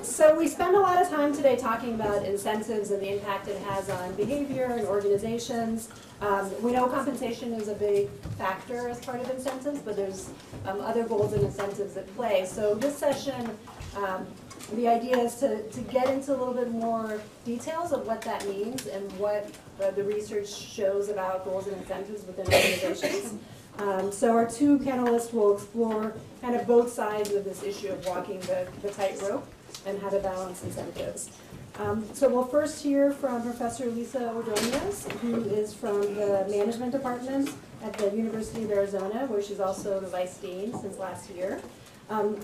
So we spend a lot of time today talking about incentives and the impact it has on behavior and organizations. We know compensation is a big factor as part of incentives, but there's other goals and incentives at play. So this session, the idea is to get into a little bit more details of what that means and what the research shows about goals and incentives within organizations. So our two panelists will explore kind of both sides of this issue of walking the tightrope and how to balance incentives. So we'll first hear from Professor Lisa Ordoñez, who is from the Management Department at the University of Arizona, where she's also the Vice Dean since last year.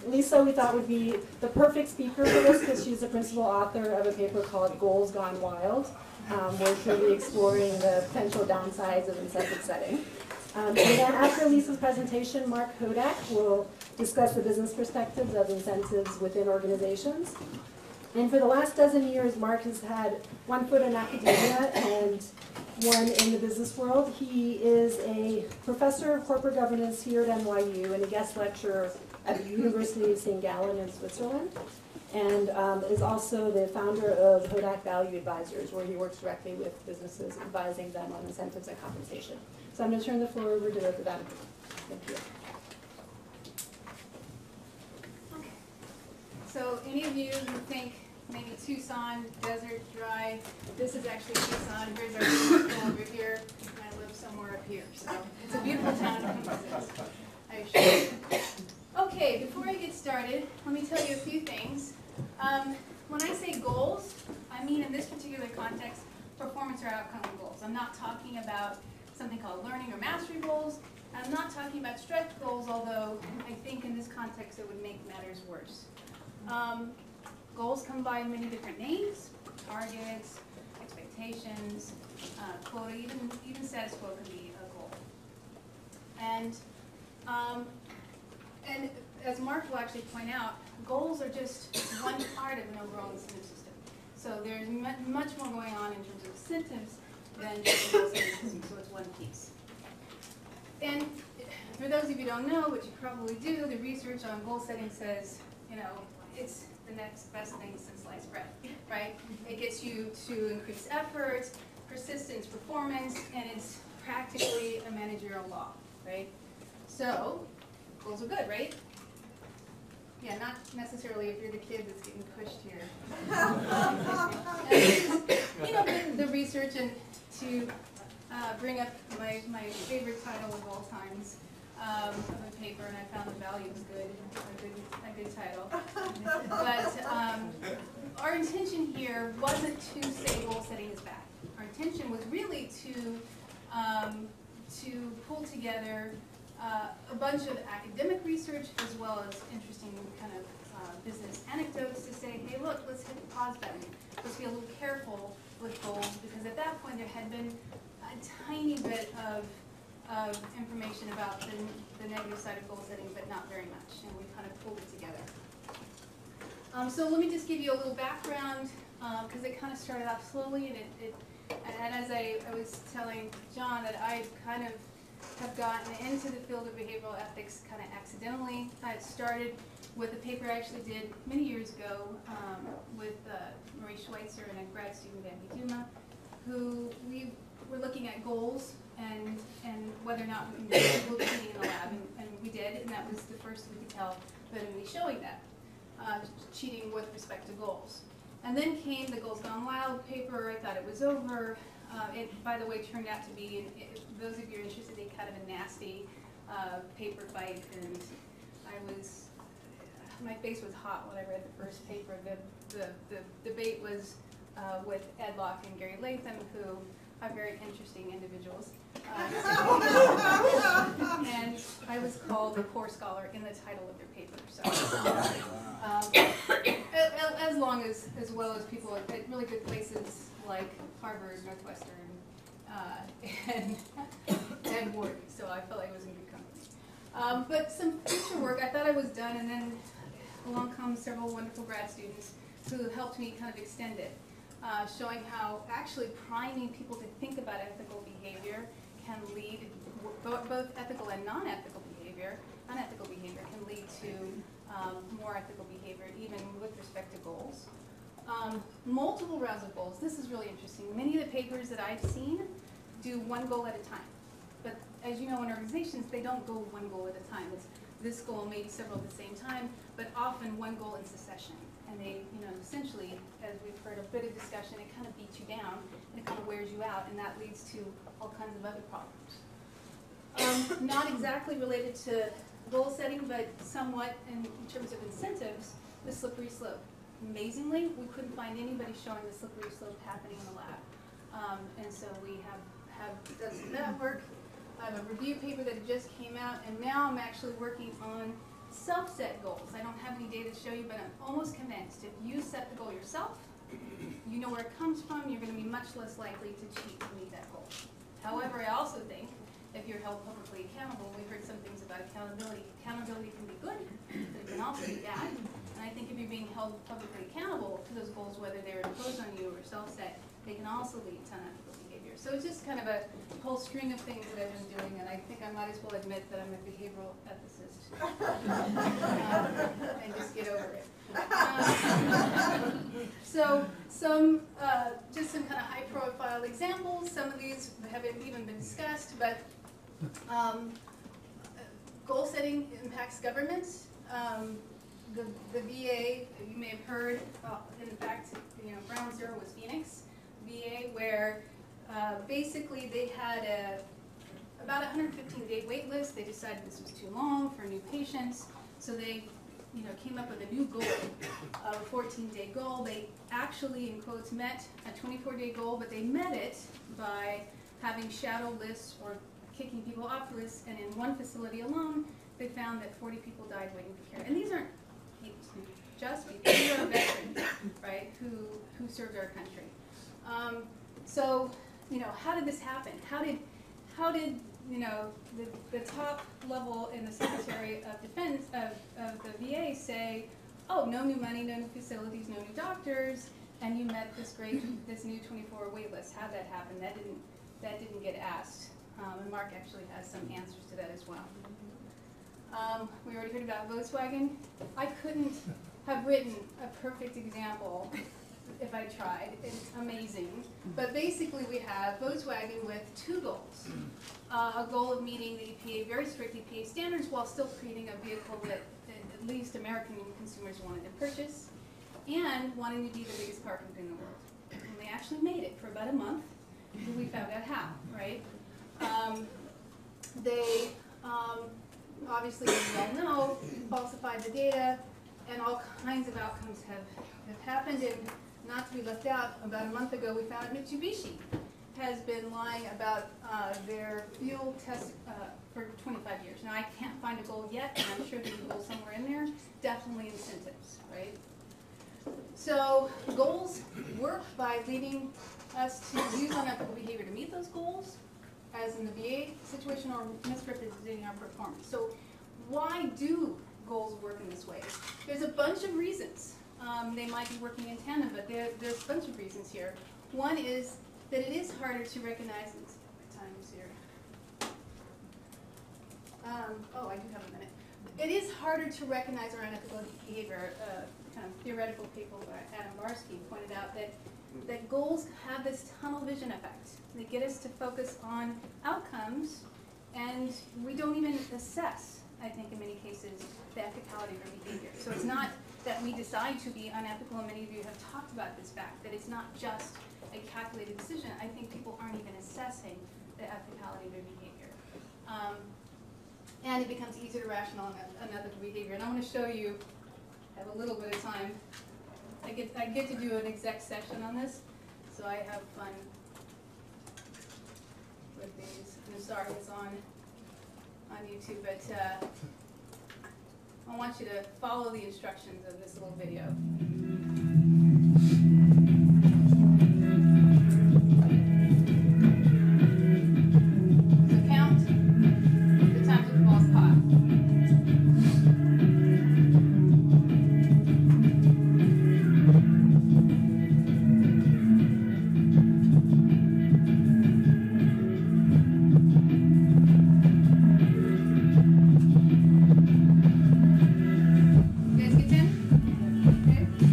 Lisa, we thought, would be the perfect speaker for this because she's the principal author of a paper called Goals Gone Wild, where she'll be exploring the potential downsides of incentive setting. And then after Lisa's presentation, Marc Hodak will discuss the business perspectives of incentives within organizations. And for the last dozen years, Marc has had one foot in academia and one in the business world. He is a professor of corporate governance here at NYU and a guest lecturer at the University of St. Gallen in Switzerland, and is also the founder of Hodak Value Advisers, where he works directly with businesses, advising them on incentives and compensation. So I'm going to turn the floor over to them. Thank you. Okay. So any of you who think maybe Tucson, desert, dry, this is actually Tucson. Here's our school over here, and I live somewhere up here. So it's a beautiful town to come visit, I assure you. Okay, before I get started, let me tell you a few things. When I say goals, I mean in this particular context, performance or outcome goals. I'm not talking about something called learning or mastery goals. I'm not talking about stretch goals, although I think in this context it would make matters worse. Goals come by many different names: targets, expectations, quota, even status quo can be a goal. And as Marc will actually point out, goals are just one part of an overall incentive system. So there's much more going on in terms of incentives than just an incentive system, so it's one piece. And for those of you who don't know, which you probably do, the research on goal setting says, it's the next best thing since sliced bread, right? It gets you to increase effort, persistence, performance, and it's practically a managerial law, right? So goals are good, right? Yeah, not necessarily if you're the kid that's getting pushed here. And, the research, and to bring up my favorite title of all times of a paper, and I found the value was good, a good title. But our intention here wasn't to say goal setting is bad. Our intention was really to pull together a bunch of academic research as well as interesting kind of business anecdotes to say, hey, look, let's hit the pause button. Let's be a little careful with goals, because at that point there had been a tiny bit of information about the negative side of goal setting, but not very much, and we kind of pulled it together. So let me just give you a little background, because it kind of started off slowly, and as I was telling John that I kind of have gotten into the field of behavioral ethics kind of accidentally. I started with a paper I actually did many years ago with Marie Schweitzer and a grad student at Duma, who we were looking at goals and whether or not we can do cheating in the lab, and we did, and that was the first we could tell vividly showing that cheating with respect to goals. And then came the Goals Gone Wild paper. I thought it was over. It, by the way, turned out to be, those of you who are interested, in kind of a nasty paper fight, and my face was hot when I read the first paper. The debate was with Ed Locke and Gary Latham, who are very interesting individuals. And I was called a poor scholar in the title of their paper. So, as well as people at really good places like Harvard, Northwestern, and Wharton. So I felt like I was in good company. But some future work, I thought I was done, and then along come several wonderful grad students who helped me kind of extend it, showing how actually priming people to think about ethical behavior can lead, both ethical and non-ethical behavior can lead to more ethical behavior respect to goals. Multiple rounds of goals. This is really interesting. Many of the papers that I've seen do one goal at a time. But as you know, in organizations, they don't go one goal at a time. It's this goal, maybe several at the same time, but often one goal in succession. And they, essentially, as we've heard a bit of discussion, it kind of beats you down, and it kind of wears you out, and that leads to all kinds of other problems. Not exactly related to goal setting, but somewhat in terms of incentives, the slippery slope. Amazingly, we couldn't find anybody showing the slippery slope happening in the lab. And so we have done some of that work. I have a review paper that just came out, and now I'm actually working on self-set goals. I don't have any data to show you, but I'm almost convinced if you set the goal yourself, you know where it comes from, you're going to be much less likely to cheat to meet that goal. However, I also think if you're held publicly accountable, we heard some things about accountability. Accountability can be good, but it can also be bad. And I think if you're being held publicly accountable to those goals, whether they're imposed on you or self-set, they can also lead to unethical behavior. So it's just kind of a whole string of things that I've been doing, and I think I might as well admit that I'm a behavioral ethicist and just get over it. So just some kind of high-profile examples. Some of these haven't even been discussed, but goal setting impacts government. The VA, you may have heard, in fact, ground zero was Phoenix VA, where basically they had about a 115-day wait list. They decided this was too long for new patients, so they came up with a new goal, a 14-day goal. They actually, in quotes, met a 24-day goal, but they met it by having shadow lists or kicking people off lists, and in one facility alone, they found that 40 people died waiting for care. And these aren't just people, these are veterans, right, who served our country. So, how did this happen? How did the top level in the Secretary of Defense of the VA say, oh, no new money, no new facilities, no new doctors, and you met this new 24 wait list? How'd that happen? That didn't get asked. And Mark actually has some answers to that as well. We already heard about Volkswagen. I couldn't have written a perfect example if I tried. It's amazing. But basically we have Volkswagen with two goals. A goal of meeting the EPA, very strict EPA standards, while still creating a vehicle that at least American consumers wanted to purchase, and wanting to be the biggest car company in the world. And they actually made it for about a month until we found out how, right? They obviously, as you all know, falsified the data, and all kinds of outcomes have happened. And not to be left out, about a month ago we found Mitsubishi has been lying about their fuel test for 25 years. Now I can't find a goal yet, and I'm sure there's a goal somewhere in there. Definitely incentives, right? So goals work by leading us to use unethical behavior to meet those goals, as in the VA situation, or misrepresenting our performance. So why do goals work in this way? There's a bunch of reasons. They might be working in tandem, but there's a bunch of reasons here. One is that it is harder to recognize, let's see what my time is here. Oh, I do have a minute. It is harder to recognize our unethical behavior. Kind of theoretical paper by Adam Barsky pointed out that goals have this tunnel vision effect. They get us to focus on outcomes, and we don't even assess, I think in many cases, the ethicality of our behavior. So it's not that we decide to be unethical, and many of you have talked about this fact, that it's not just a calculated decision. I think people aren't even assessing the ethicality of their behavior. And it becomes easier to rational unethical behavior. And I want to show you, I have a little bit of time. I get to do an exec session on this, so I have fun with these. I'm sorry it's on YouTube, but I want you to follow the instructions of this little video. So count the times with the ball's caught. You guys get 10? Okay.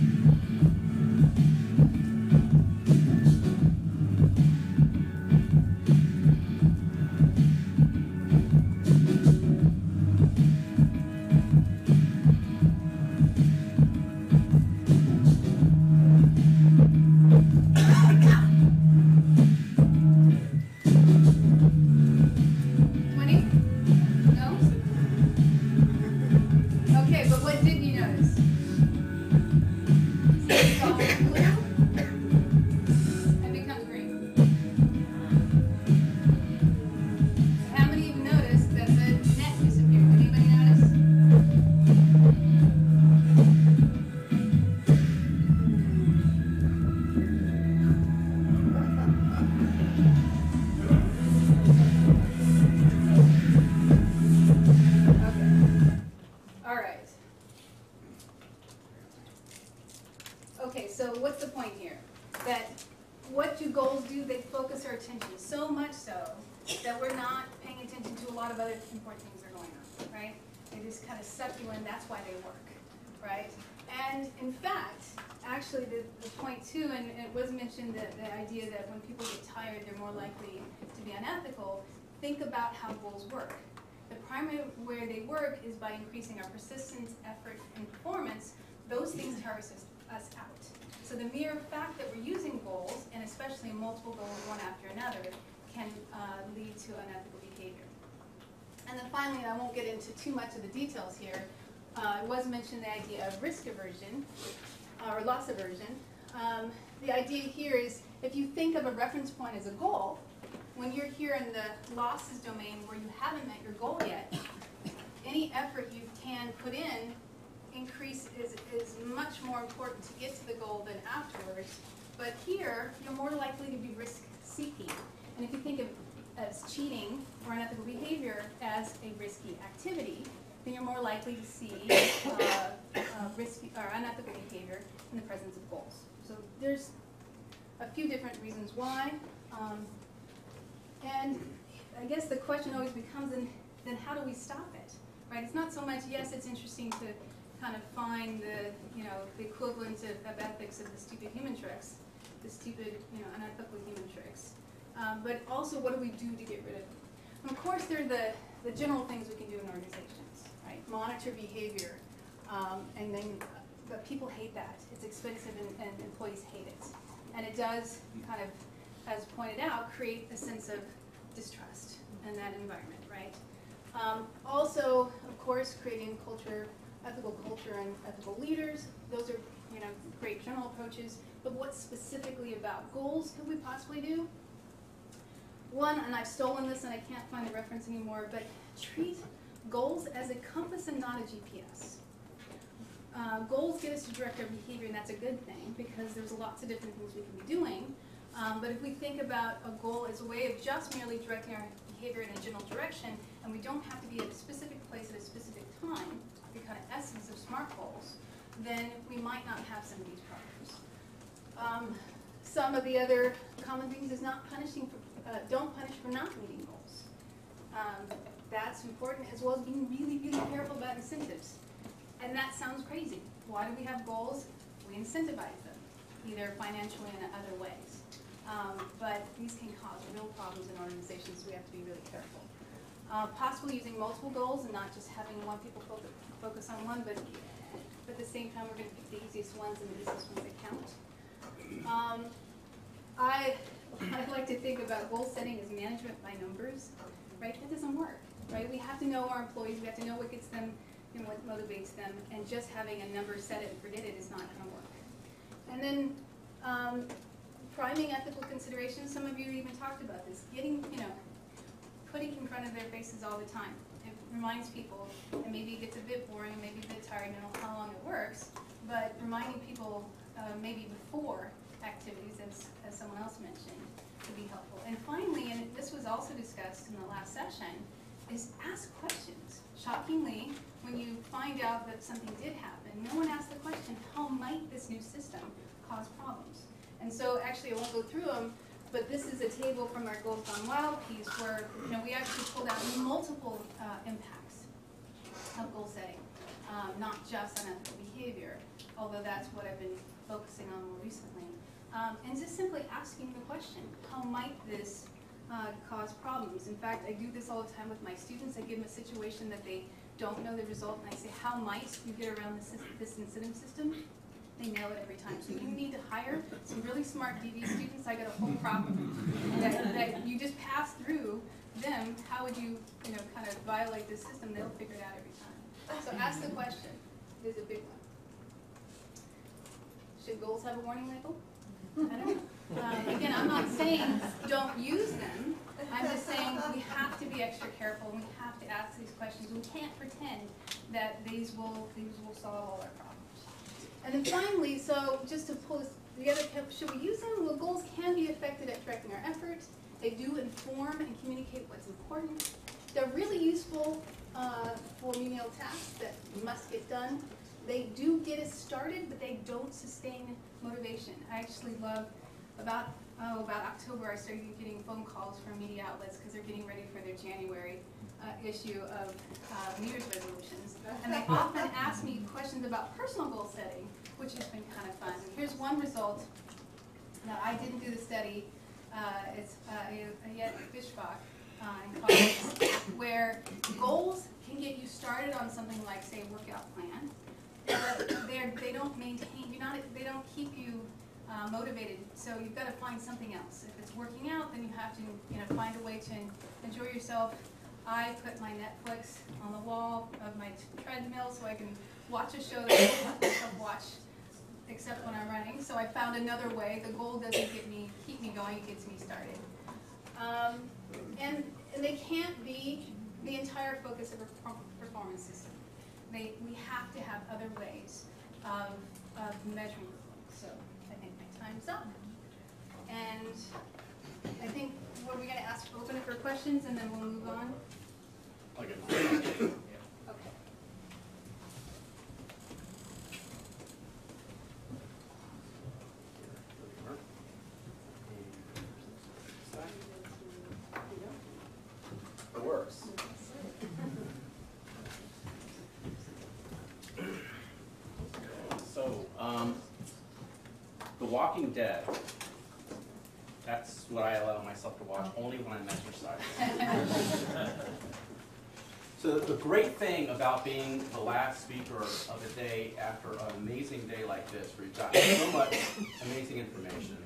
Okay, so what's the point here? That what do goals do? They focus our attention so much so that we're not paying attention to a lot of other important things that are going on, right? They just kind of suck you in, that's why they work, right? And in fact, actually the point too, and it was mentioned that the idea that when people get tired, they're more likely to be unethical. Think about how goals work. The primary where they work is by increasing our persistence, effort, and performance. Those things tire us out. So the mere fact that we're using goals, and especially multiple goals one after another, can lead to unethical behavior. And then finally, and I won't get into too much of the details here, it was mentioned the idea of risk aversion, or loss aversion. The idea here is if you think of a reference point as a goal, when you're here in the losses domain where you haven't met your goal yet, any effort you can put in is much more important to get to the goal than afterwards. But here, you're more likely to be risk-seeking. And if you think of as cheating or unethical behavior as a risky activity, then you're more likely to see risky or unethical behavior in the presence of goals. So there's a few different reasons why. And I guess the question always becomes, then how do we stop it? Right? It's not so much, yes, it's interesting to kind of find the equivalent of ethics of the stupid human tricks, the stupid, unethical human tricks. But also, what do we do to get rid of them? And of course, there are the general things we can do in organizations, right? Monitor behavior, and then, but people hate that. It's expensive, and employees hate it. And it does kind of, as pointed out, create a sense of distrust in that environment, right? Also, of course, creating culture, ethical culture and ethical leaders. Those are, great general approaches. But what specifically about goals could we possibly do? One, and I've stolen this and I can't find the reference anymore, but treat goals as a compass and not a GPS. Goals get us to direct our behavior, and that's a good thing because there's lots of different things we can be doing. But if we think about a goal as a way of just merely directing our behavior in a general direction, and we don't have to be at a specific place at a specific time, the kind of essence of SMART goals, then we might not have some of these problems. Some of the other common things is not punishing for, don't punish for not meeting goals. That's important, as well as being really, really careful about incentives. And that sounds crazy. Why do we have goals? We incentivize them, either financially and in other ways. But these can cause real problems in organizations, so we have to be really careful. Possibly using multiple goals and not just having one people focus on one, but at the same time, we're going to pick the easiest ones and the easiest ones that count. I like to think about goal setting as management by numbers, right? That doesn't work, right? We have to know our employees, we have to know what gets them and what motivates them, and just having a number set it and forget it is not going to work. And then priming ethical considerations, some of you even talked about this, getting, putting in front of their faces all the time. It reminds people, and maybe it gets a bit boring, and maybe a bit tiring, I don't know how long it works, but reminding people maybe before activities, as someone else mentioned, would be helpful. And finally, and this was also discussed in the last session, is ask questions. Shockingly, when you find out that something did happen, no one asked the question, how might this new system cause problems? And so actually I won't go through them, but this is a table from our Goals Gone Wild piece where we actually pulled out multiple impacts of goal setting, not just unethical behavior, although that's what I've been focusing on more recently. And just simply asking the question, how might this cause problems? In fact, I do this all the time with my students. I give them a situation that they don't know the result, and I say, how might you get around this incentive system? They nail it every time. So you need to hire some really smart DV students. I got a whole crop of them that you just pass through them. How would you, kind of violate this system? They'll figure it out every time. So ask the question. It is a big one. Should goals have a warning label? I don't know. Again, I'm not saying don't use them. I'm just saying we have to be extra careful, and we have to ask these questions. We can't pretend that these will solve all our problems. And then finally, so just to pull this together, should we use them? Well, goals can be effective at directing our efforts. They do inform and communicate what's important. They're really useful for menial tasks that must get done. they do get us started, but they don't sustain motivation. I actually love about October, I started getting phone calls from media outlets because they're getting ready for their January issue of New Year's resolutions. And they often ask me questions about personal goal setting, which has been kind of fun. Here's one result. Now, I didn't do the study. It's Ayet Bishbach in college, where goals can get you started on something like, say, a workout plan, but they don't maintain, they don't keep you motivated, so you've got to find something else. If it's working out, then you have to find a way to enjoy yourself. I put my Netflix on the wall of my treadmill so I can watch a show that I don't let myself watch except when I'm running. So I found another way. The goal doesn't keep me going, it gets me started. And they can't be the entire focus of a performance system. We have to have other ways of measuring performance. So I think my time's up. And I think we're going to open it for questions, and then we'll move on. Okay. Okay. It works. So, The Walking Dead. That's what I allow myself to watch only when I'm exercising. So the great thing about being the last speaker of the day after an amazing day like this, where you've got so much amazing information,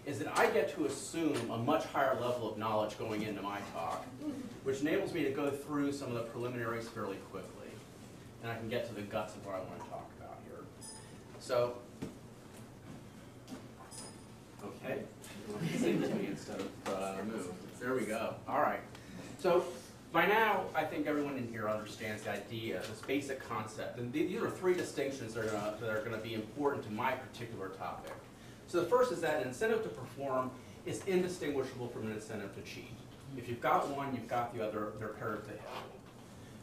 is that I get to assume a much higher level of knowledge going into my talk, which enables me to go through some of the preliminaries fairly quickly, and I can get to the guts of what I want to talk about here. So, okay, sing to me instead of move. There we go. All right. So by now, I think everyone in here understands the idea, this basic concept. And these are three distinctions that are going to be important to my particular topic. So the first is that an incentive to perform is indistinguishable from an incentive to cheat. If you've got one, you've got the other, they're paired together.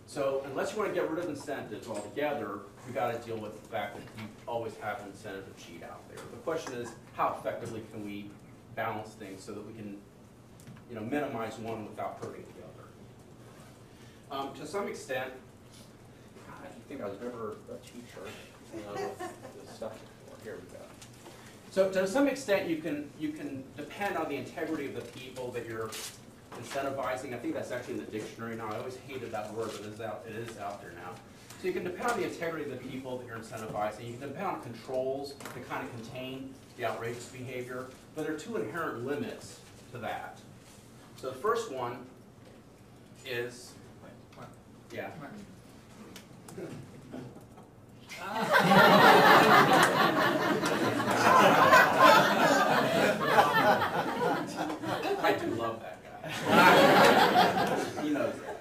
So unless you want to get rid of incentives altogether, you've got to deal with the fact that you always have an incentive to cheat out there. The question is, how effectively can we balance things so that we can minimize one without hurting the other? To some extent, God, I think I was ever a teacher. This stuff before. Here we go. So to some extent, you can depend on the integrity of the people that you're incentivizing. I think that's actually in the dictionary now. I always hated that word, but it is out there now. So you can depend on the integrity of the people that you're incentivizing. You can depend on controls to kind of contain the outrageous behavior. But there are two inherent limits to that. So the first one is, yeah. I do love that guy. He knows that.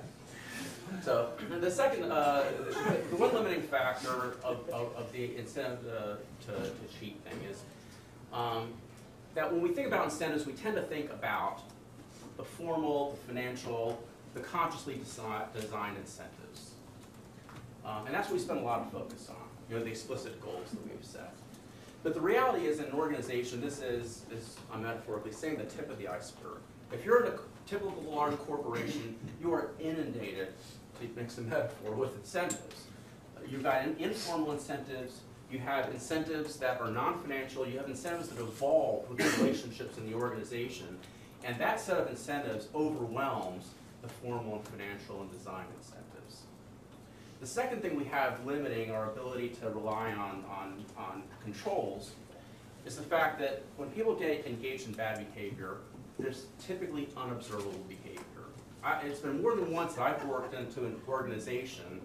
So the second, the one limiting factor of the incentive to cheat thing is that when we think about incentives, we tend to think about the formal, the financial, the consciously designed incentives. And that's what we spend a lot of focus on, the explicit goals that we've set. But the reality is in an organization, this is I'm metaphorically saying, the tip of the iceberg. If you're in a typical large corporation, you are inundated, to mix a metaphor, with incentives. You've got informal incentives, you have incentives that are non-financial, you have incentives that evolve with the relationships in the organization, and that set of incentives overwhelms the formal and financial and design incentives. The second thing we have limiting our ability to rely on controls is the fact that when people get engaged in bad behavior, there's typically unobservable behavior. It's been more than once that I've worked into an organization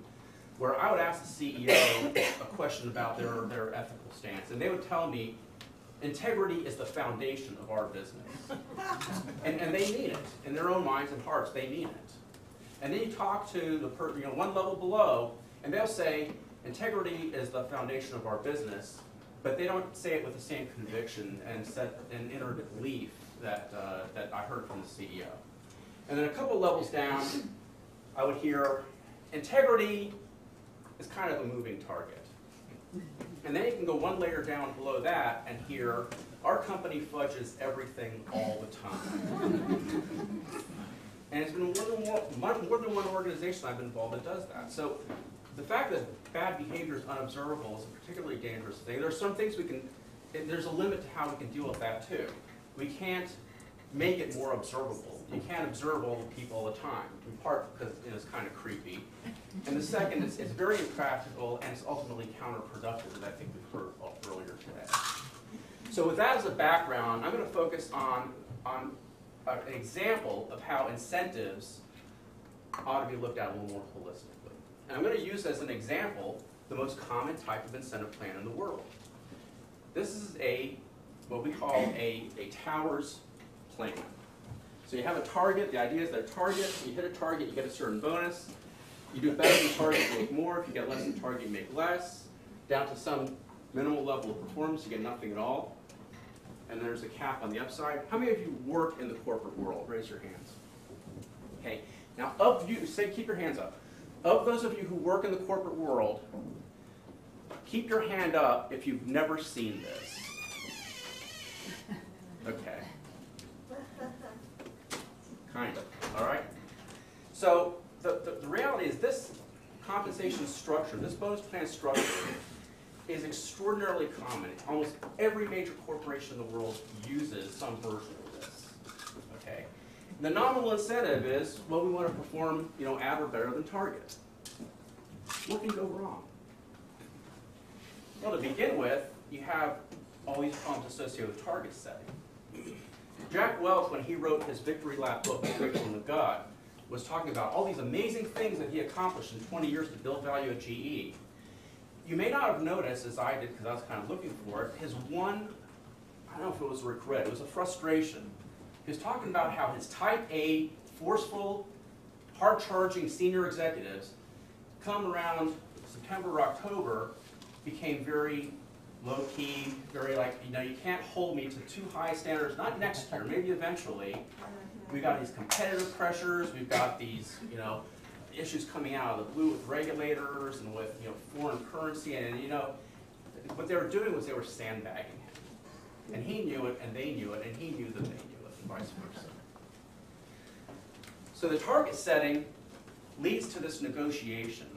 where I would ask the CEO a question about their ethical stance, and they would tell me, integrity is the foundation of our business. And they mean it. In their own minds and hearts, they mean it. And then you talk to the one level below, and they'll say, integrity is the foundation of our business, but they don't say it with the same conviction and set an inner belief that I heard from the CEO. And then a couple levels down, I would hear, integrity is kind of a moving target. And then you can go one layer down below that and hear, our company fudges everything all the time. And it's been more than one organization I've been involved that does that. So the fact that bad behavior is unobservable is a particularly dangerous thing. There are some things there's a limit to how we can deal with that too. We can't make it more observable. You can't observe all the people all the time, in part because it's kind of creepy. And the second is it's very impractical and it's ultimately counterproductive, as I think we've heard earlier today. So with that as a background, I'm going to focus on an example of how incentives ought to be looked at a little more holistically. And I'm going to use as an example the most common type of incentive plan in the world. This is what we call a towers plan. So you have a target. The idea is that a target, you hit a target, you get a certain bonus. You do better than target, you make more. If you get less than target, you make less. Down to some minimal level of performance, you get nothing at all. And there's a cap on the upside. How many of you work in the corporate world? Raise your hands. Okay. Now, of you, keep your hands up. Of those of you who work in the corporate world, keep your hand up if you've never seen this. Okay. Kind of. All right. So the reality is this compensation structure, this bonus plan structure, is extraordinarily common. Almost every major corporation in the world uses some version of this. Okay. The nominal incentive is, well, we want to perform, at or better than target. What can go wrong? Well, to begin with, you have all these problems associated with target setting. Jack Welch, when he wrote his Victory Lap book, Victory in the Gut, was talking about all these amazing things that he accomplished in 20 years to build value at GE. You may not have noticed, as I did because I was kind of looking for it, his one, I don't know if it was a regret, it was a frustration. He was talking about how his type A, forceful, hard-charging senior executives come around September or October became very low-key, very you can't hold me to too high standards, not next year, maybe eventually. We've got these competitive pressures, we've got these, issues coming out of the blue with regulators and with, foreign currency, and, what they were doing was they were sandbagging him. And he knew it, and they knew it, and he knew that they knew it, and vice versa. So the target setting leads to this negotiation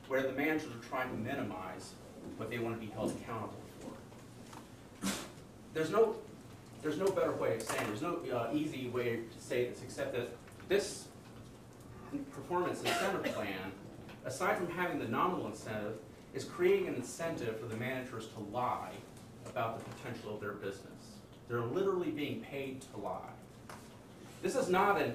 where the managers are trying to minimize what they want to be held accountable for. There's no better way of saying it. There's no easy way to say this except that this performance incentive plan, aside from having the nominal incentive, is creating an incentive for the managers to lie about the potential of their business. They're literally being paid to lie. This is not an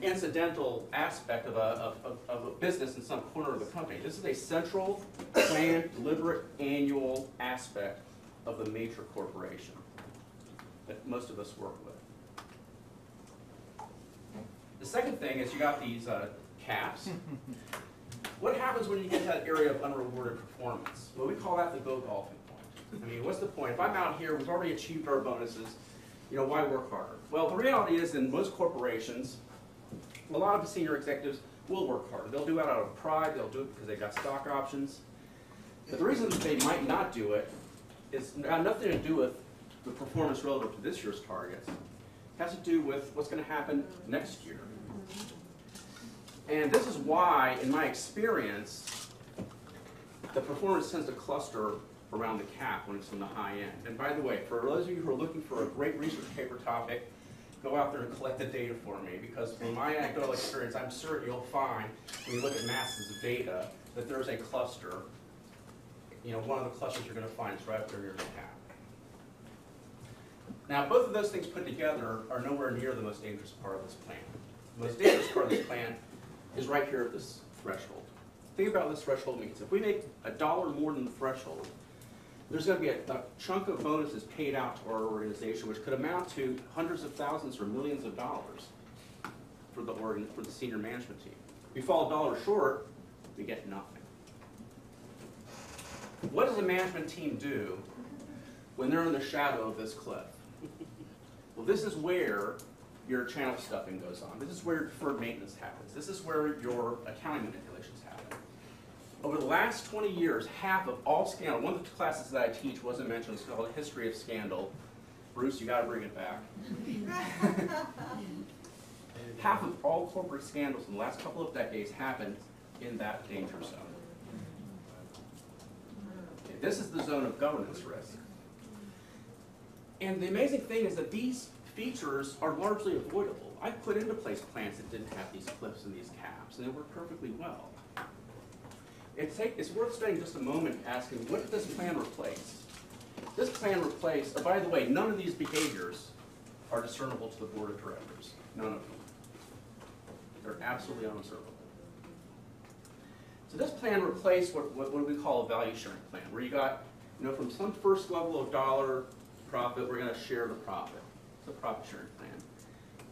incidental aspect of a business in some corner of the company. This is a central, planned, deliberate, annual aspect of the major corporation that most of us work with. The second thing is you got these caps. What happens when you get to that area of unrewarded performance? Well, we call that the go golfing point. I mean, what's the point? If I'm out here, we've already achieved our bonuses, why work harder? Well, the reality is in most corporations, a lot of the senior executives will work harder. They'll do it out of pride, they'll do it because they've got stock options. But the reason that they might not do it is got nothing to do with the performance relative to this year's targets. It has to do with what's going to happen next year. And this is why, in my experience, the performance tends to cluster around the cap when it's in the high end. And by the way, for those of you who are looking for a great research paper topic, go out there and collect the data for me, because from my anecdotal experience, I'm certain you'll find, when you look at masses of data, that there's a cluster. One of the clusters you're going to find is right up there near the cap. Now, both of those things put together are nowhere near the most dangerous part of this plan. The most dangerous part of this plan is right here at this threshold. Think about what this threshold means. If we make $1 more than the threshold, there's going to be a chunk of bonuses paid out to our organization, which could amount to hundreds of thousands or millions of dollars for the senior management team. If we fall $1 short, we get nothing. What does a management team do when they're in the shadow of this cliff? Well, this is where your channel stuffing goes on. This is where your deferred maintenance happens. This is where your accounting manipulations happen. over the last 20 years, half of all scandal, one of the classes that I teach wasn't mentioned, it's called History of Scandal. Bruce, you gotta bring it back. Half of all corporate scandals in the last couple of decades happened in that danger zone. Okay, this is the zone of governance risk. And the amazing thing is that these features are largely avoidable. I put into place plans that didn't have these cliffs and these caps, and they work perfectly well. It's worth spending just a moment asking, what did this plan replace? This plan replaced, oh, by the way, none of these behaviors are discernible to the board of directors. None of them. They're absolutely unobservable. So this plan replaced what we call a value sharing plan, where you got, from some first level of dollar profit, we're going to share the profit. It's a profit sharing plan.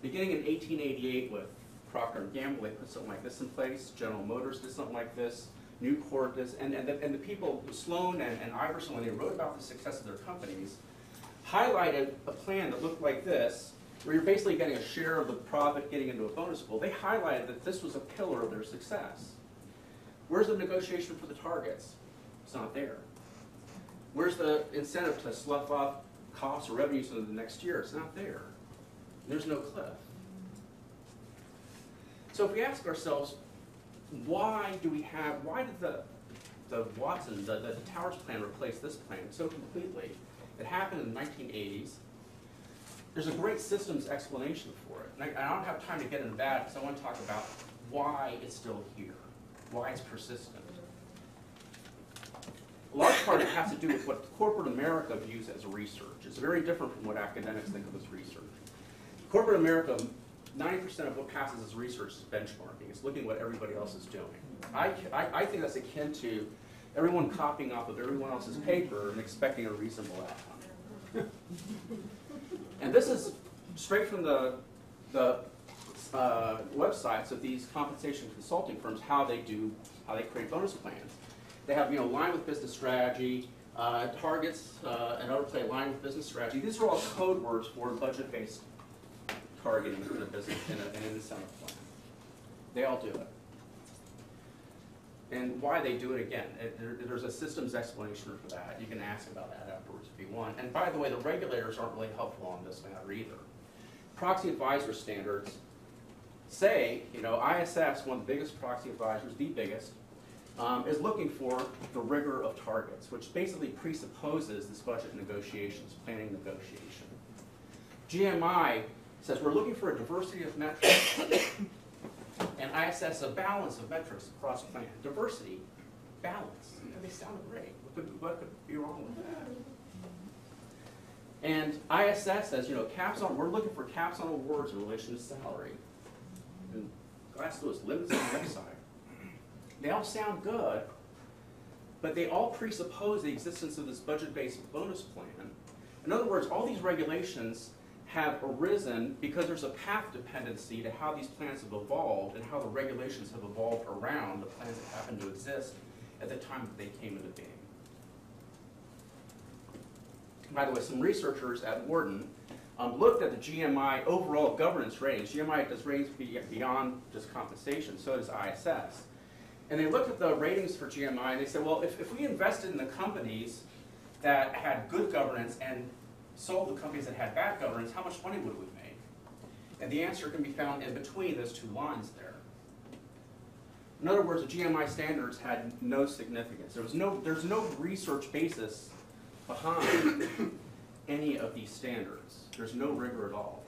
Beginning in 1888 with Procter & Gamble, they put something like this in place. General Motors did something like this. Newport does, and the people, Sloan and Iverson, when they wrote about the success of their companies, highlighted a plan that looked like this, where you're basically getting a share of the profit getting into a bonus pool. They highlighted that this was a pillar of their success. Where's the negotiation for the targets? It's not there. Where's the incentive to slough off costs or revenues into the next year? It's not there. There's no cliff. So if we ask ourselves, why did the Watson, the Towers plan replace this plan so completely? It happened in the 1980s. There's a great systems explanation for it. And I don't have time to get into that because I want to talk about why it's still here, why it's persistent. A large part of it has to do with what corporate America views as research. It's very different from what academics think of as research. Corporate America, 90% of what passes as research is benchmarking. It's looking at what everybody else is doing. I think that's akin to everyone copying off of everyone else's paper and expecting a reasonable outcome. And this is straight from the websites of these compensation consulting firms, how they create bonus plans. They have, line with business strategy, targets, and other play line with business strategy. These are all code words for budget-based targeting in a business, in an incentive plan. They all do it. And why they do it, again, there's a systems explanation for that. You can ask about that afterwards if you want. And by the way, the regulators aren't really helpful on this matter either. Proxy advisor standards say, ISS, one of the biggest proxy advisors, the biggest, is looking for the rigor of targets, which basically presupposes this budget negotiations, planning negotiation. GMI says we're looking for a diversity of metrics, and ISS a balance of metrics across plan. Diversity, balance. They sound great. What could be wrong with that? And ISS says, caps on. We're looking for caps on awards in relation to salary. And Glass-Lewis limits on the website. They all sound good, but they all presuppose the existence of this budget-based bonus plan. In other words, all these regulations have arisen because there's a path dependency to how these plans have evolved and how the regulations have evolved around the plans that happen to exist at the time that they came into being. By the way, some researchers at Wharton looked at the GMI overall governance ratings. GMI does ratings beyond just compensation, so does ISS. And they looked at the ratings for GMI and they said, well, if we invested in the companies that had good governance and sold the companies that had bad governance, how much money would we make? And the answer can be found in between those two lines there. In other words, the GMI standards had no significance. There's no research basis behind any of these standards. There's no rigor at all.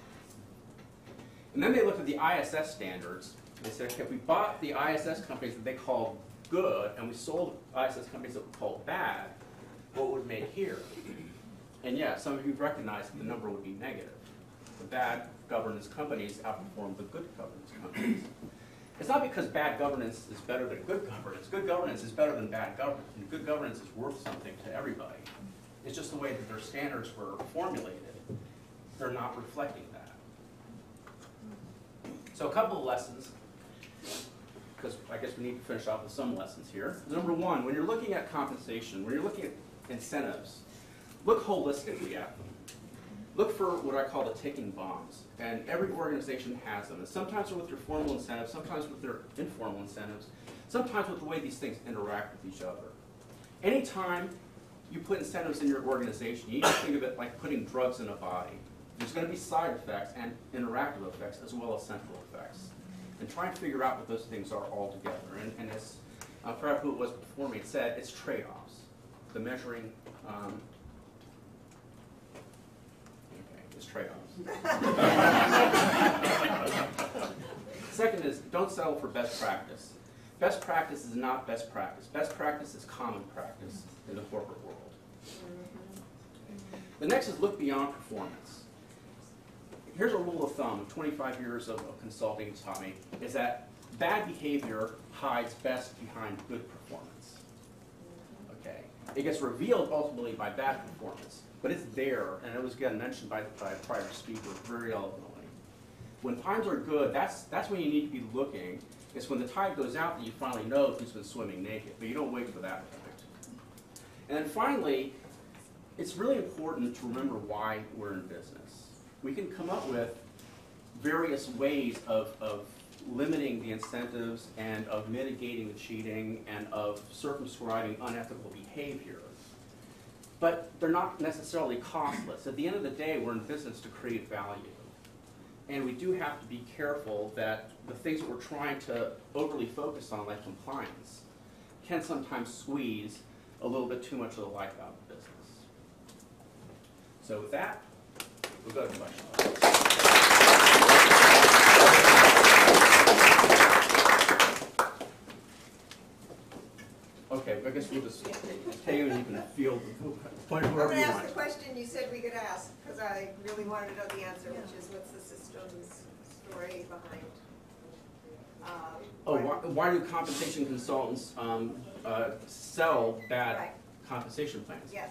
And then they looked at the ISS standards. They said, okay, if we bought the ISS companies that they called good and we sold ISS companies that we called bad, what would we make here? And yeah, some of you recognize that the number would be negative. The bad governance companies outperform the good governance companies. It's not because bad governance is better than good governance. Good governance is better than bad governance. And good governance is worth something to everybody. It's just the way that their standards were formulated. They're not reflecting that. So a couple of lessons, because I guess we need to finish off with some lessons here. Number one, when you're looking at compensation, when you're looking at incentives, look holistically at them. Look for what I call the ticking bombs. And every organization has them. And sometimes they're with their formal incentives, sometimes with their informal incentives, sometimes with the way these things interact with each other. Anytime you put incentives in your organization, you need to think of it like putting drugs in a body. There's going to be side effects and interactive effects as well as central effects. And try and figure out what those things are all together. And as I forgot who it was before me, it said it's trade-offs. The measuring, it's trade-offs. Second is, don't settle for best practice. Best practice is not best practice. Best practice is common practice in the corporate world. The next is look beyond performance. Here's a rule of thumb, 25 years of consulting has taught me, is that bad behavior hides best behind good performance. Okay? It gets revealed ultimately by bad performance, but it's there, and it was again mentioned by a prior speaker very eloquently. When times are good, that's when you need to be looking. It's when the tide goes out that you finally know who's been swimming naked, but you don't wait for that point. And then finally, it's really important to remember why we're in business. We can come up with various ways of limiting the incentives and of mitigating the cheating and of circumscribing unethical behavior. But they're not necessarily costless. At the end of the day, we're in business to create value. And we do have to be careful that the things that we're trying to overly focus on, like compliance, can sometimes squeeze a little bit too much of the life out of the business. So with that, we'll go to questions. Okay, I guess we'll just take it and you can field the point I'm wherever going you to ask want. the question you said we could ask, because I really wanted to know the answer, which is what's the system's story behind? Why do compensation consultants sell bad Right. compensation plans? Yes.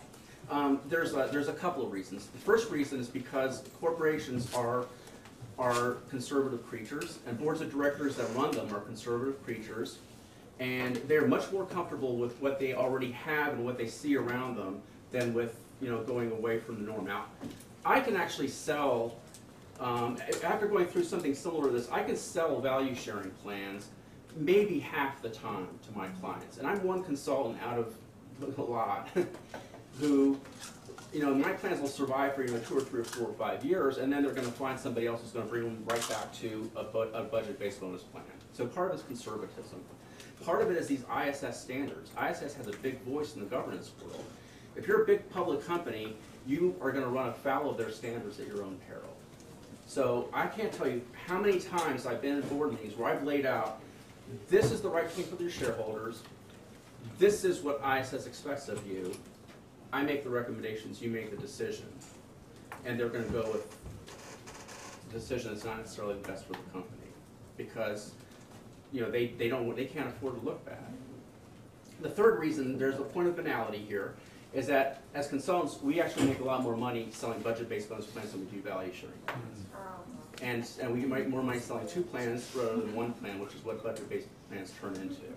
There's a couple of reasons. The first reason is because corporations are conservative creatures, and boards of directors that run them are conservative creatures, and they're much more comfortable with what they already have and what they see around them than with going away from the norm. Now, I can actually sell, after going through something similar to this, I can sell value sharing plans maybe half the time to my clients, and I'm one consultant out of a lot who, my plans will survive for 2 or 3 or 4 or 5 years, and then they're going to find somebody else who's going to bring them right back to a budget-based bonus plan. So part of it is conservatism. Part of it is these ISS standards. ISS has a big voice in the governance world. If you're a big public company, you are going to run afoul of their standards at your own peril. So I can't tell you how many times I've been in board meetings where I've laid out, this is the right thing for your shareholders, this is what ISS expects of you, I make the recommendations, you make the decision. And they're going to go with a decision that's not necessarily the best for the company. Because they can't afford to look bad. The third reason, there's a point of banality here, is that as consultants, we actually make a lot more money selling budget-based bonus plans than we do value sharing plans. And we make more money selling 2 plans rather than 1 plan, which is what budget-based plans turn into.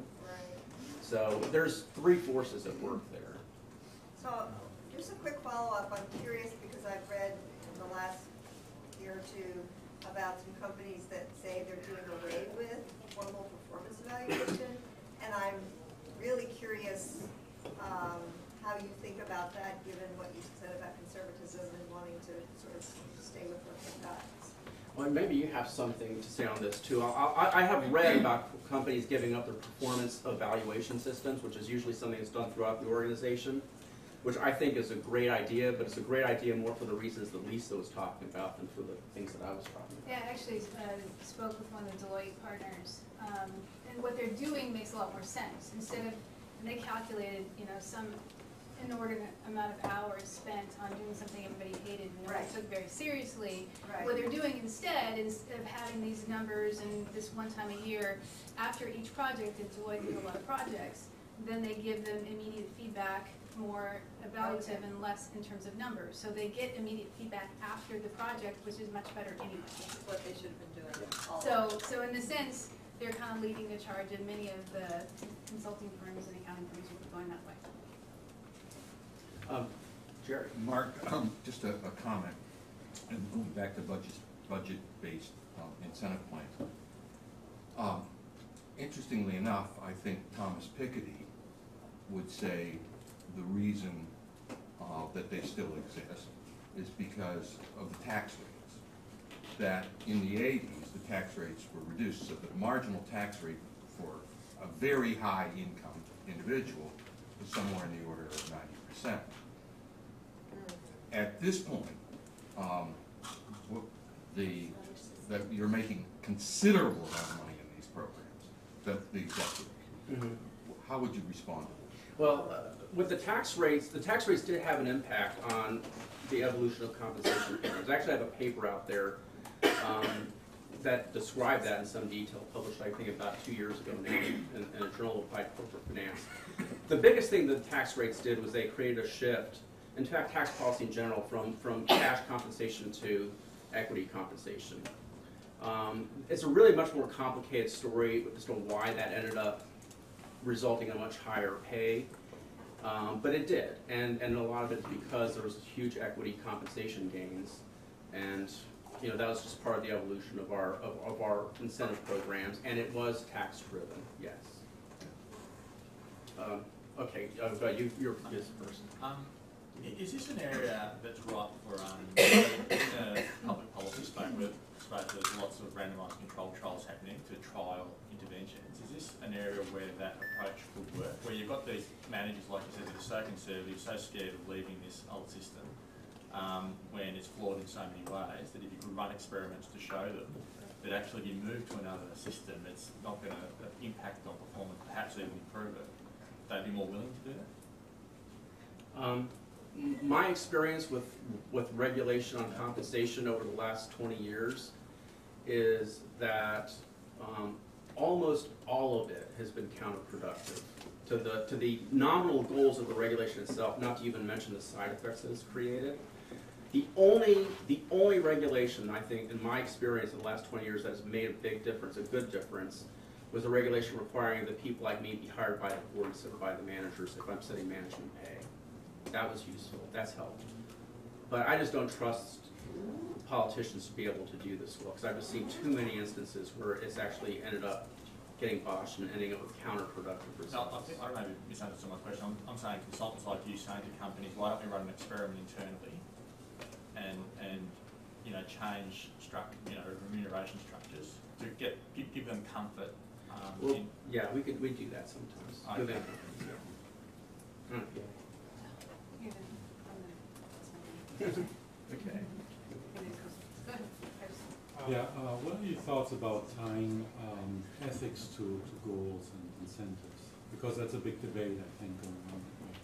So there's 3 forces at work there. So just a quick follow-up. I'm curious because I've read in the last year or 2 about some companies that say they're doing away with formal performance evaluation, and I'm really curious how you think about that, given what you said about conservatism and wanting to sort of stay with what they've got. Well, maybe you have something to say on this too. I have read about companies giving up their performance evaluation systems, which is usually something that's done throughout the organization, which I think is a great idea, but it's a great idea more for the reasons that Lisa was talking about than for the things that I was talking about. Yeah, I actually spoke with one of the Deloitte partners, and what they're doing makes a lot more sense. Instead of, and they calculated, some inordinate amount of hours spent on doing something everybody hated and nobody took very seriously. Right. What they're doing instead is of having these numbers and this one time a year after each project, and Deloitte did a lot of projects, then they give them immediate feedback, more evaluative and less in terms of numbers. So they get immediate feedback after the project, which is much better anyway. Which is what they should have been doing. So in a sense, they're kind of leading the charge, and many of the consulting firms and accounting firms are going that way. Jerry. Mark, just a comment, and going back to budget-based incentive plans. interestingly enough, I think Thomas Piketty would say the reason that they still exist is because of the tax rates. That in the 80s, the tax rates were reduced so that the marginal tax rate for a very high income individual was somewhere in the order of 90%. At this point, that you're making considerable amount of money in these programs, that the executive. How would you respond to that? Well, with the tax rates did have an impact on the evolution of compensation programs. I actually have a paper out there that described that in some detail, published I think about 2 years ago now in a journal of applied corporate finance. The biggest thing that the tax rates did was they created a shift, in fact tax policy in general, from cash compensation to equity compensation. It's a really much more complicated story as to why that ended up resulting in a much higher pay, but it did, and a lot of it is because there was huge equity compensation gains, and that was just part of the evolution of our incentive programs, and it was tax driven, yes. Okay, you're this person. Is this an area that's ripe for in the public policy space where there's lots of randomised controlled trials happening to trial interventions? Is this an area where that approach could work? Where you've got these managers, like you said, that are so conservative, so scared of leaving this old system, when it's flawed in so many ways, that if you could run experiments to show them that actually if you move to another system that's not going to impact on performance, perhaps even improve it, they'd be more willing to do that? My experience with regulation on compensation over the last 20 years is that almost all of it has been counterproductive to the nominal goals of the regulation itself, not to even mention the side effects that it's created. The only regulation, I think, in my experience in the last 20 years that has made a big difference, a good difference, was a regulation requiring that people like me be hired by the board instead of by the managers if I'm setting management pay. That was useful. That's helped. But I just don't trust politicians to be able to do this well, because I've just seen too many instances where it's actually ended up getting botched and ending up with counterproductive results. No, I don't know if you misunderstood my question. I'm saying consultants like you saying to companies, why don't we run an experiment internally and change remuneration structures to give them comfort. Well, yeah, we do that sometimes. Okay. Okay. Yeah, what are your thoughts about tying ethics to goals and incentives? Because that's a big debate, I think, going on right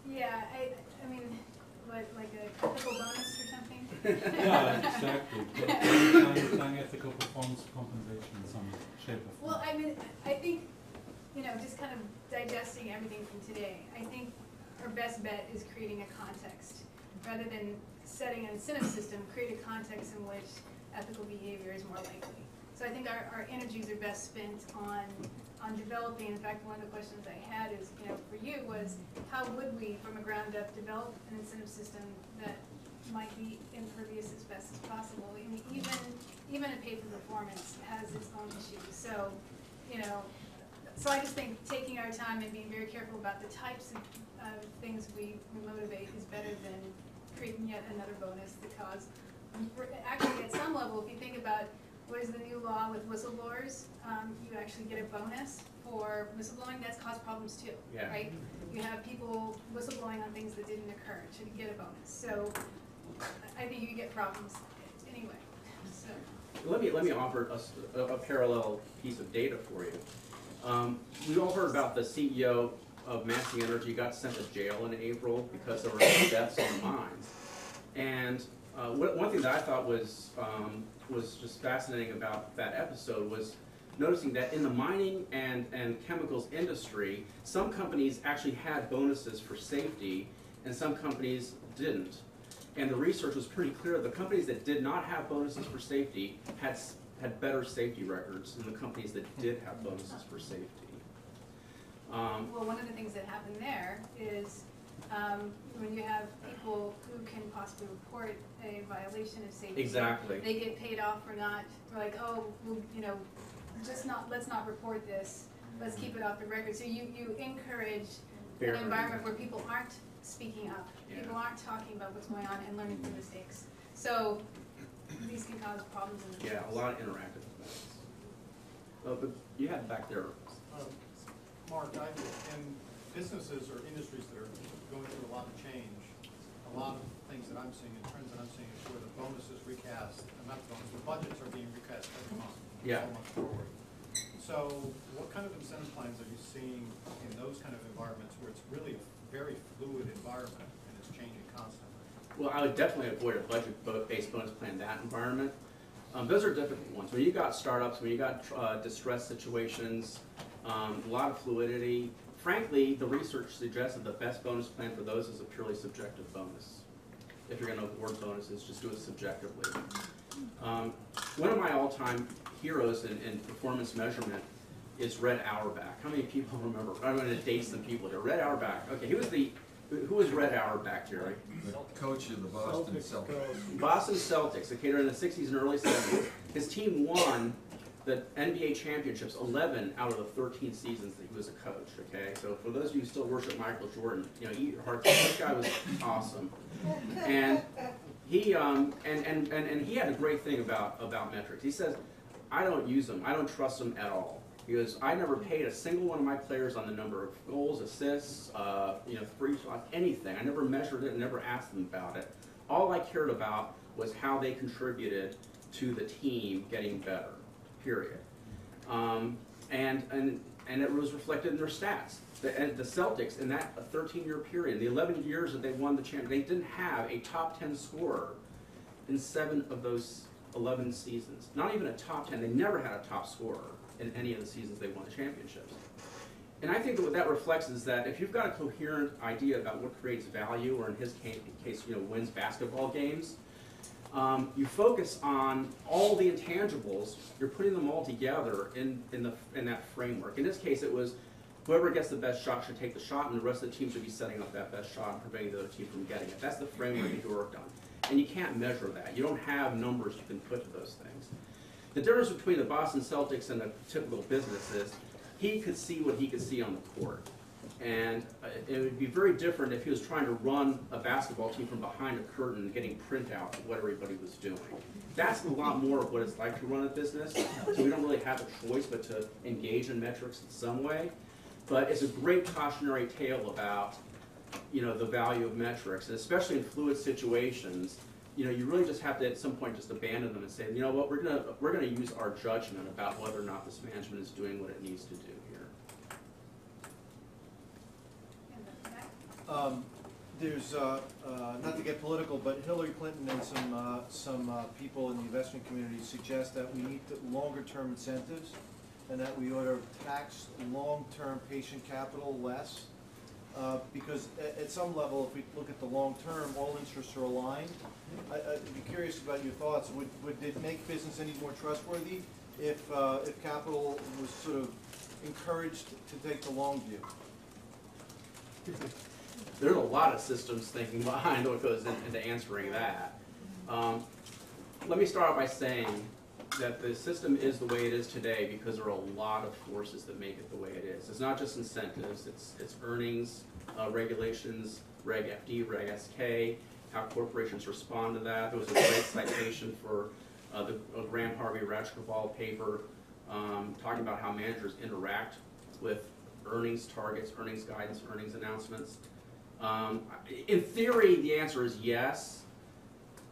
now. Yeah, I mean, like a ethical bonus or something? Yeah, exactly. Tying ethical performance compensation in some shape or form. Well, I mean, I think, just kind of digesting everything from today, I think our best bet is creating a context. Rather than setting an incentive system, create a context in which ethical behavior is more likely. So I think our energies are best spent on developing. In fact, one of the questions I had is, for you was, how would we, from a ground up, develop an incentive system that might be impervious as best as possible? I mean, even a pay for performance has its own issues. So, so I just think taking our time and being very careful about the types of things we motivate is better than creating yet another bonus that cause. Actually, at some level, if you think about what is the new law with whistleblowers, you actually get a bonus for whistleblowing. That's caused problems too, Yeah. right? You have people whistleblowing on things that didn't occur. Should you get a bonus? So I think you get problems anyway. So. Let me offer a parallel piece of data for you. We all heard about the CEO of Massey Energy got sent to jail in April because there were deaths on mines. And one thing that I thought was just fascinating about that episode was noticing that in the mining and chemicals industry, some companies actually had bonuses for safety and some companies didn't. And the research was pretty clear. The companies that did not have bonuses for safety had better safety records than the companies that did have bonuses for safety. Well, one of the things that happened there is when you have people who can possibly report a violation of safety, Exactly. they get paid off for not, like, oh, well, let's not report this, let's keep it off the record. So you encourage Fair. an environment where people aren't speaking up, Yeah. people aren't talking about what's going on and learning from mistakes. So these can cause problems in the Yeah, a lot of interactive events. Oh, but you had back there. Mark, in businesses or industries that are going through a lot of change, a lot of things that I'm seeing and trends that I'm seeing is where the bonuses recast, not the bonus, the budgets are being recast every month. Yeah. So much forward. So what kind of incentive plans are you seeing in those kind of environments where it's really a very fluid environment and it's changing constantly? Well, I would definitely avoid a budget-based bonus plan in that environment. Those are difficult ones. When you got startups, when you got distress situations, a lot of fluidity. Frankly, the research suggests that the best bonus plan for those is a purely subjective bonus. If you're going to award bonuses, just do it subjectively. One of my all-time heroes in performance measurement is Red Auerbach. How many people remember? I'm going to date some people here. Red Auerbach. Okay, who was Red Auerbach, Jerry? The coach of the Boston Celtics. Boston Celtics, okay, during the 60s and early 70s. His team won the NBA championships 11 out of the 13 seasons that he was a coach, okay? So for those of you who still worship Michael Jordan, you know, eat your heart. This guy was awesome. And he and he had a great thing about metrics. He says, I don't use them. I don't trust them at all. He goes, I never paid a single one of my players on the number of goals, assists, free shots, anything. I never measured it, never asked them about it. All I cared about was how they contributed to the team getting better, period. And it was reflected in their stats. The Celtics, in that 13-year period, the 11 years that they won the championship, they didn't have a top 10 scorer in 7 of those 11 seasons. Not even a top 10. They never had a top scorer in any of the seasons they won the championships. And I think that what that reflects is that if you've got a coherent idea about what creates value, or in his case, wins basketball games, you focus on all the intangibles. You're putting them all together in that framework. In this case, it was whoever gets the best shot should take the shot, and the rest of the team should be setting up that best shot and preventing the other team from getting it. That's the framework that you worked on. And you can't measure that. You don't have numbers you can put to those things. The difference between the Boston Celtics and a typical business is he could see what he could see on the court. And it would be very different if he was trying to run a basketball team from behind a curtain getting printouts of what everybody was doing. That's a lot more of what it's like to run a business. So we don't really have a choice but to engage in metrics in some way. But it's a great cautionary tale about the value of metrics, and especially in fluid situations. You really just have to at some point just abandon them and say, you know what, we're gonna use our judgment about whether or not this management is doing what it needs to do here. There's not to get political, but Hillary Clinton and some people in the investment community suggest that we need longer-term incentives, and that we ought to tax long-term patient capital less. Because at some level, if we look at the long term, all interests are aligned. I'd be curious about your thoughts. Would it make business any more trustworthy if capital was sort of encouraged to take the long view? There's a lot of systems thinking behind what goes into answering that. Let me start off by saying that the system is the way it is today because there are a lot of forces that make it the way it is. It's not just incentives, it's earnings, regulations, Reg FD, Reg SK, how corporations respond to that. There was a great citation for the Graham Harvey Ratchkeval paper talking about how managers interact with earnings targets, earnings guidance, earnings announcements. In theory, the answer is yes.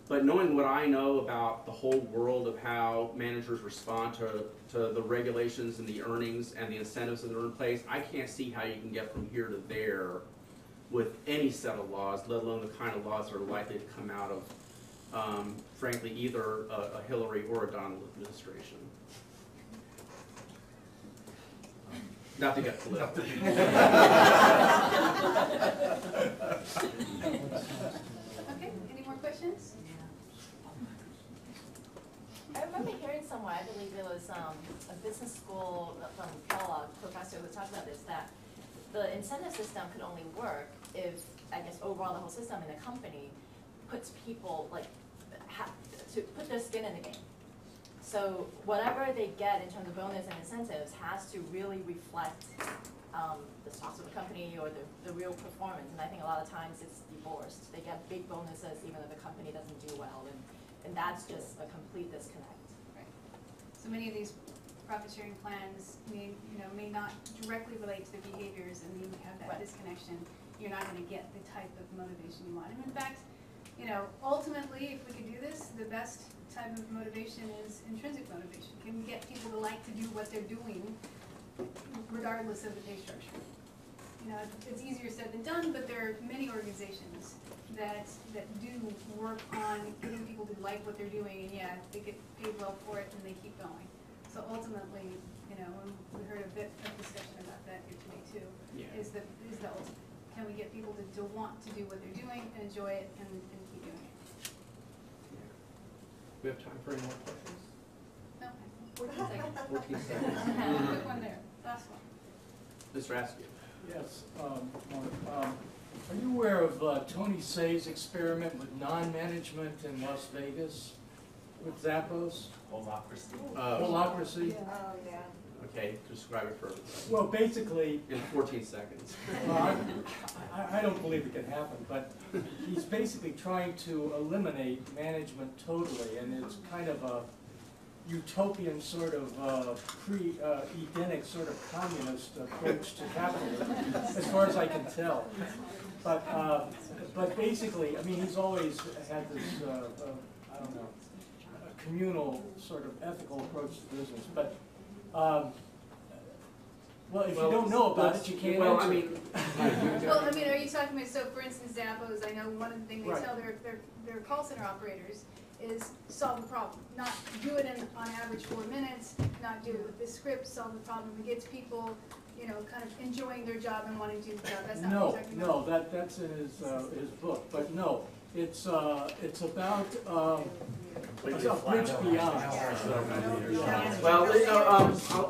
But knowing what I know about the whole world of how managers respond to the regulations and the earnings and the incentives that are in place, I can't see how you can get from here to there with any set of laws, let alone the kind of laws that are likely to come out of, frankly, either a Hillary or a Donald administration. Not to get political. Okay, any more questions? I remember hearing somewhere, I believe it was a business school from Kellogg professor who talked about this, that the incentive system could only work if, I guess, overall the whole system in a company puts people, to put their skin in the game. So whatever they get in terms of bonus and incentives has to really reflect the stocks of the company or the real performance. And I think a lot of times it's divorced. They get big bonuses even though the company doesn't do well, and that's just a complete disconnect. Right. So many of these profit sharing plans may not directly relate to the behaviors, and you have that Right. disconnection. You're not going to get the type of motivation you want. And in fact, ultimately, if we could do this, the best type of motivation is intrinsic motivation. Can we get people to like to do what they're doing, regardless of the pay structure? It's easier said than done, but there are many organizations that do work on getting people to like what they're doing, and yeah, they get paid well for it, and they keep going. So ultimately, we heard a bit of discussion about that here today too. Yeah. Is the ultimate. Can we get people to want to do what they're doing and enjoy it and keep doing it? Yeah. We have time for any more questions? No, 14 seconds. 14 seconds. Quick one there, last one. Mr. Askew. Yes, Mark, are you aware of Tony Say's experiment with non-management in Las Vegas with Zappos? Holacracy? Oh, yeah. Okay, describe it further. Well, basically, In 14 seconds. I don't believe it can happen, but he's basically trying to eliminate management totally, and it's kind of a utopian sort of pre-Edenic sort of communist approach to capitalism, as far as I can tell. But basically, I mean, he's always had this, I don't know, a communal sort of ethical approach to business. But well, if you don't know about it, you can't answer. I mean, Well, are you talking about, so for instance, Zappos, I know one of the things they Right. tell their call center operators is solve the problem. Not do it in, on average, 4 minutes, not do it with this script, solve the problem. It gets people, kind of enjoying their job and wanting to do the job. That's not what you're talking about. No, that's in his book. But no, it's about a bridge beyond. well,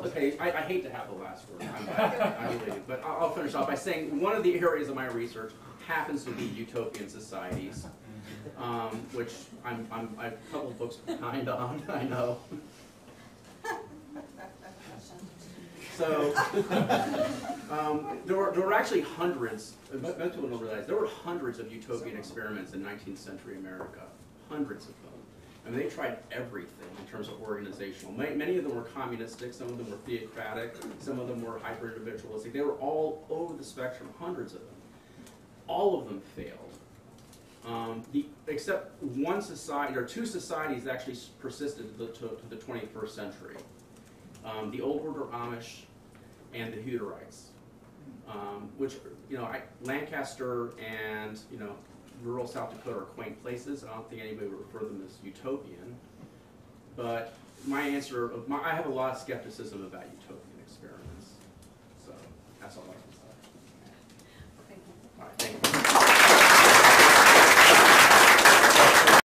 okay, I hate to have the last word. I'm leaving, but I'll finish off by saying one of the areas of my research happens to be utopian societies, which I'm a couple books behind on. I know. So there were actually hundreds. Most people don't realize there were hundreds of utopian experiments in 19th century America. Hundreds of them. I mean, they tried everything in terms of organizational. Many of them were communistic, some of them were theocratic, some of them were hyper-individualistic. They were all over the spectrum, hundreds of them. All of them failed. Except one society, or two societies actually persisted to the 21st century. The Old Order Amish and the Hutterites, which, Lancaster and, rural South Dakota are quaint places. I don't think anybody would refer them as utopian. But my answer, I have a lot of skepticism about utopian experiments. So that's all I can say.